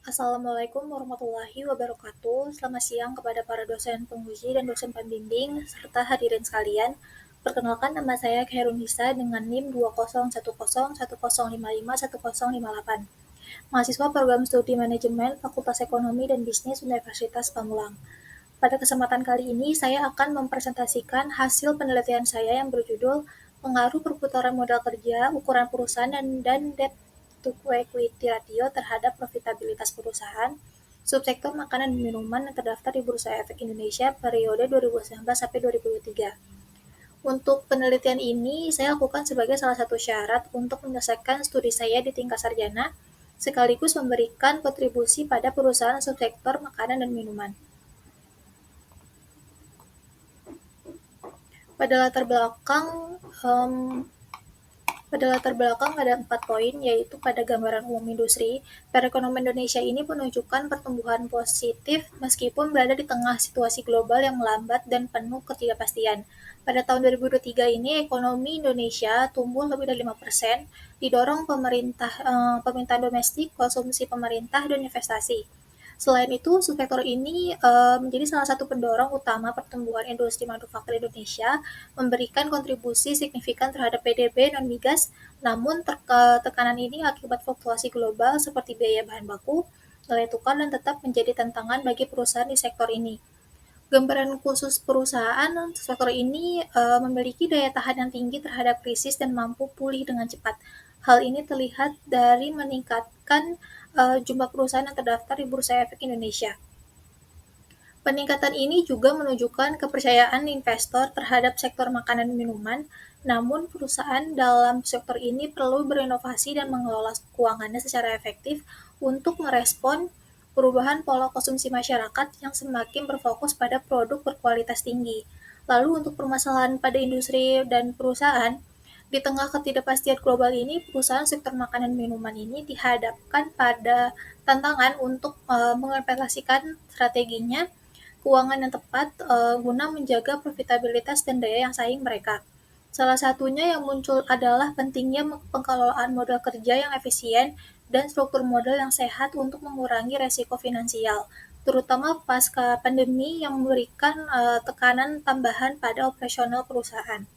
Assalamualaikum warahmatullahi wabarakatuh. Selamat siang kepada para dosen penguji dan dosen pembimbing, serta hadirin sekalian. Perkenalkan, nama saya Khairun Nisa dengan NIM 20101010551058. Mahasiswa program studi manajemen Fakultas Ekonomi dan Bisnis Universitas Pamulang. Pada kesempatan kali ini, saya akan mempresentasikan hasil penelitian saya yang berjudul Pengaruh Perputaran Modal Kerja, Ukuran Perusahaan, dan Debt to Equity Ratio terhadap profitabilitas perusahaan, subsektor makanan dan minuman yang terdaftar di Bursa Efek Indonesia periode 2019 sampai 2023. Untuk penelitian ini, saya lakukan sebagai salah satu syarat untuk menyelesaikan studi saya di tingkat sarjana, sekaligus memberikan kontribusi pada perusahaan subsektor makanan dan minuman. Pada latar belakang ada 4 poin, yaitu pada gambaran umum industri, perekonomian Indonesia ini menunjukkan pertumbuhan positif meskipun berada di tengah situasi global yang melambat dan penuh ketidakpastian. Pada tahun 2023 ini, ekonomi Indonesia tumbuh lebih dari 5%, didorong permintaan domestik, konsumsi pemerintah, dan investasi. Selain itu, subsektor ini menjadi salah satu pendorong utama pertumbuhan industri manufaktur Indonesia, memberikan kontribusi signifikan terhadap PDB non-migas, namun tekanan ini akibat fluktuasi global seperti biaya bahan baku, nilai tukar, dan tetap menjadi tantangan bagi perusahaan di sektor ini. Gambaran khusus perusahaan sektor ini memiliki daya tahan yang tinggi terhadap krisis dan mampu pulih dengan cepat. Hal ini terlihat dari meningkatkan jumlah perusahaan yang terdaftar di Bursa Efek Indonesia. Peningkatan ini juga menunjukkan kepercayaan investor terhadap sektor makanan dan minuman, namun perusahaan dalam sektor ini perlu berinovasi dan mengelola keuangannya secara efektif untuk merespon perubahan pola konsumsi masyarakat yang semakin berfokus pada produk berkualitas tinggi. Lalu untuk permasalahan pada industri dan perusahaan, di tengah ketidakpastian global ini, perusahaan sektor makanan dan minuman ini dihadapkan pada tantangan untuk mengimplementasikan strateginya keuangan yang tepat guna menjaga profitabilitas dan daya yang saing mereka. Salah satunya yang muncul adalah pentingnya pengelolaan modal kerja yang efisien dan struktur modal yang sehat untuk mengurangi resiko finansial, terutama pasca pandemi yang memberikan tekanan tambahan pada operasional perusahaan.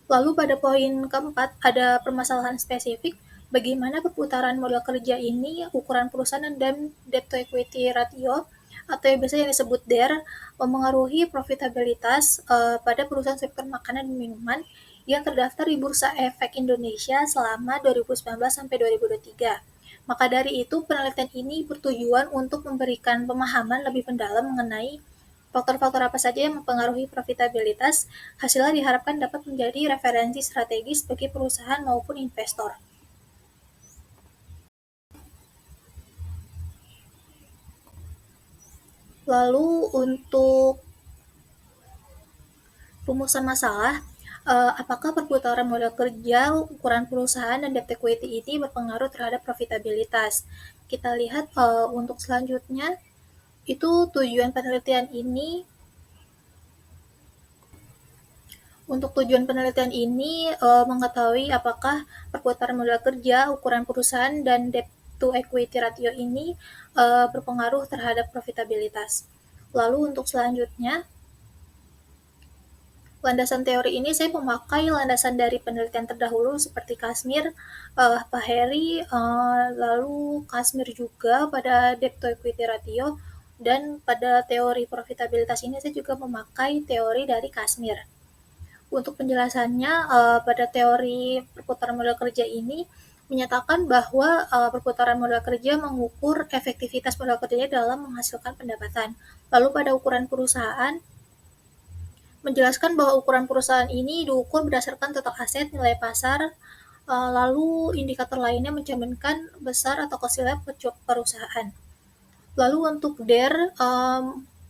Lalu pada poin keempat, ada permasalahan spesifik bagaimana perputaran modal kerja ini, ukuran perusahaan, dan debt to equity ratio, atau yang biasanya disebut DER, memengaruhi profitabilitas pada perusahaan sektor makanan dan minuman yang terdaftar di Bursa Efek Indonesia selama 2019 sampai 2023. Maka dari itu, penelitian ini bertujuan untuk memberikan pemahaman lebih mendalam mengenai faktor-faktor apa saja yang mempengaruhi profitabilitas. Hasilnya diharapkan dapat menjadi referensi strategis bagi perusahaan maupun investor. Lalu untuk rumusan masalah, apakah perputaran modal kerja, ukuran perusahaan, dan debt equity ini berpengaruh terhadap profitabilitas? Kita lihat untuk selanjutnya, itu tujuan penelitian ini. Untuk tujuan penelitian ini mengetahui apakah perputaran modal kerja, ukuran perusahaan, dan debt to equity ratio ini berpengaruh terhadap profitabilitas. Lalu untuk selanjutnya, landasan teori ini saya memakai landasan dari penelitian terdahulu seperti Kashmir, Pak Heri, lalu Kashmir juga pada debt to equity ratio, dan pada teori profitabilitas ini saya juga memakai teori dari Kashmir. Untuk penjelasannya, pada teori perputaran modal kerja ini menyatakan bahwa perputaran modal kerja mengukur efektivitas modal kerjanya dalam menghasilkan pendapatan. Lalu pada ukuran perusahaan, menjelaskan bahwa ukuran perusahaan ini diukur berdasarkan total aset, nilai pasar, lalu indikator lainnya mencerminkan besar atau kecilnya perusahaan. Lalu untuk DER,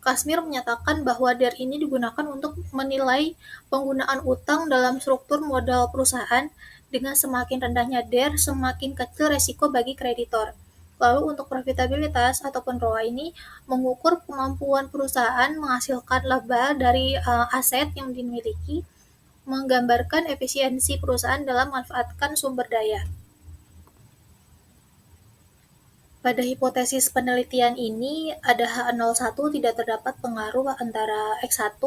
Kashmir menyatakan bahwa DER ini digunakan untuk menilai penggunaan utang dalam struktur modal perusahaan. Dengan semakin rendahnya DER, semakin kecil resiko bagi kreditor. Lalu untuk profitabilitas ataupun ROA ini mengukur kemampuan perusahaan menghasilkan laba dari aset yang dimiliki, menggambarkan efisiensi perusahaan dalam memanfaatkan sumber daya. Pada hipotesis penelitian ini, ada H01 tidak terdapat pengaruh antara X1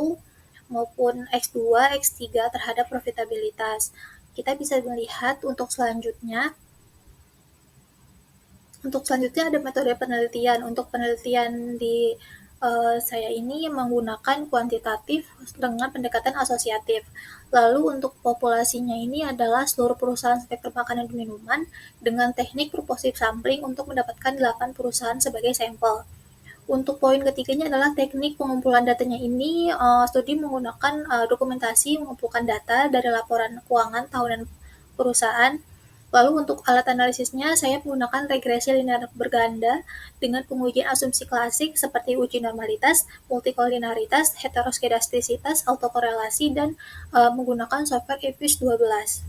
maupun X2, X3 terhadap profitabilitas. Kita bisa melihat untuk selanjutnya ada metode penelitian. Untuk penelitian di saya ini menggunakan kuantitatif dengan pendekatan asosiatif. Lalu untuk populasinya ini adalah seluruh perusahaan sektor makanan dan minuman dengan teknik purposive sampling untuk mendapatkan 8 perusahaan sebagai sampel. Untuk poin ketiganya adalah teknik pengumpulan datanya ini, studi menggunakan dokumentasi mengumpulkan data dari laporan keuangan tahunan perusahaan. Lalu untuk alat analisisnya, saya menggunakan regresi linear berganda dengan pengujian asumsi klasik seperti uji normalitas, multikolinaritas, heteroskedastisitas, autokorelasi, dan menggunakan software IFIS 12.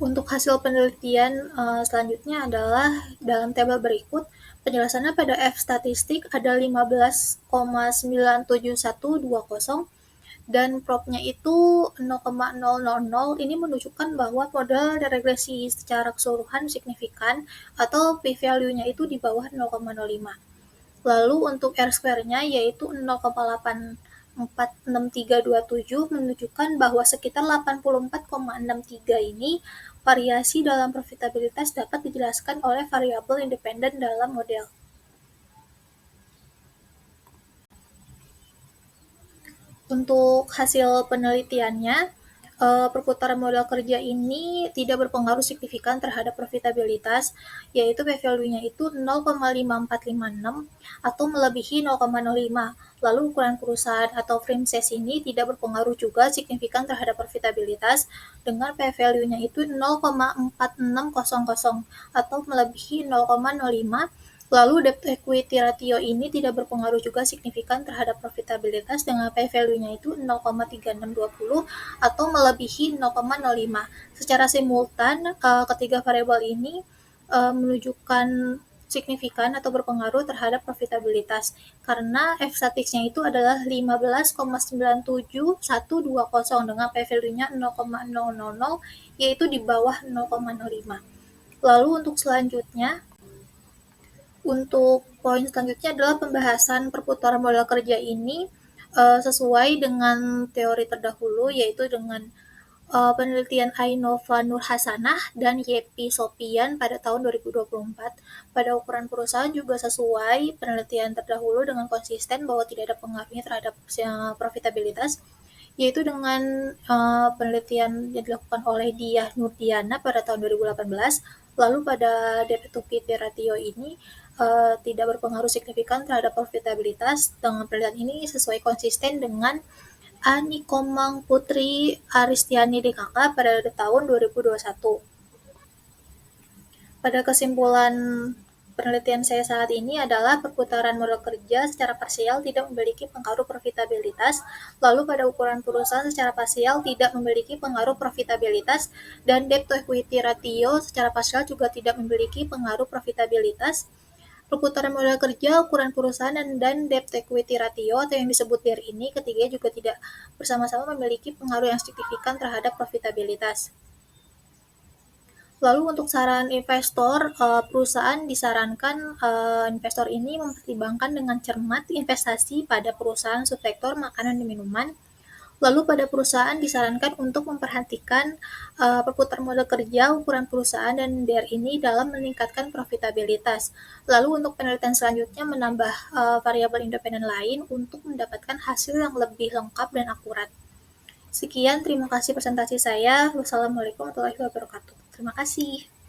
Untuk hasil penelitian selanjutnya adalah dalam tabel berikut. Penjelasannya pada F statistik ada 15,97120 dan propnya itu 0,000. Ini menunjukkan bahwa model regresi secara keseluruhan signifikan atau p-value-nya itu di bawah 0,05. Lalu untuk R-square-nya yaitu 0,846327 menunjukkan bahwa sekitar 84,63 ini variasi dalam profitabilitas dapat dijelaskan oleh variabel independen dalam model. Untuk hasil penelitiannya, perputaran modal kerja ini tidak berpengaruh signifikan terhadap profitabilitas, yaitu p-value-nya itu 0,5456 atau melebihi 0,05. Lalu ukuran perusahaan atau frame size ini tidak berpengaruh juga signifikan terhadap profitabilitas dengan p-value-nya itu 0,4600 atau melebihi 0,05. Lalu debt equity ratio ini tidak berpengaruh juga signifikan terhadap profitabilitas dengan p-value-nya itu 0,3620 atau melebihi 0,05. Secara simultan, ketiga variabel ini menunjukkan signifikan atau berpengaruh terhadap profitabilitas karena F statistiknya itu adalah 15,97120 dengan p-value-nya 0,000 yaitu di bawah 0,05. Lalu untuk poin selanjutnya adalah pembahasan perputaran modal kerja ini sesuai dengan teori terdahulu, yaitu dengan penelitian Ainova Nur Hasanah dan Yepi Sopian pada tahun 2024. Pada ukuran perusahaan juga sesuai penelitian terdahulu dengan konsisten bahwa tidak ada pengaruhnya terhadap profitabilitas, yaitu dengan penelitian yang dilakukan oleh Diah Nurdiana pada tahun 2018. Lalu pada debt to equity ratio ini tidak berpengaruh signifikan terhadap profitabilitas. Dengan penelitian ini sesuai konsisten dengan Ani Komang Putri Aristiani DKK pada tahun 2021. Pada kesimpulan penelitian saya saat ini adalah perputaran modal kerja secara parsial tidak memiliki pengaruh profitabilitas, lalu pada ukuran perusahaan secara parsial tidak memiliki pengaruh profitabilitas, dan debt to equity ratio secara parsial juga tidak memiliki pengaruh profitabilitas. Perputaran modal kerja, ukuran perusahaan, dan debt equity ratio atau yang disebut DER ini ketiga juga tidak bersama-sama memiliki pengaruh yang signifikan terhadap profitabilitas. Lalu untuk saran investor, perusahaan disarankan investor ini mempertimbangkan dengan cermat investasi pada perusahaan subsektor makanan dan minuman. Lalu pada perusahaan disarankan untuk memperhatikan perputaran modal kerja, ukuran perusahaan, dan DER ini dalam meningkatkan profitabilitas. Lalu untuk penelitian selanjutnya menambah variabel independen lain untuk mendapatkan hasil yang lebih lengkap dan akurat. Sekian, terima kasih presentasi saya. Wassalamualaikum warahmatullahi wabarakatuh. Terima kasih.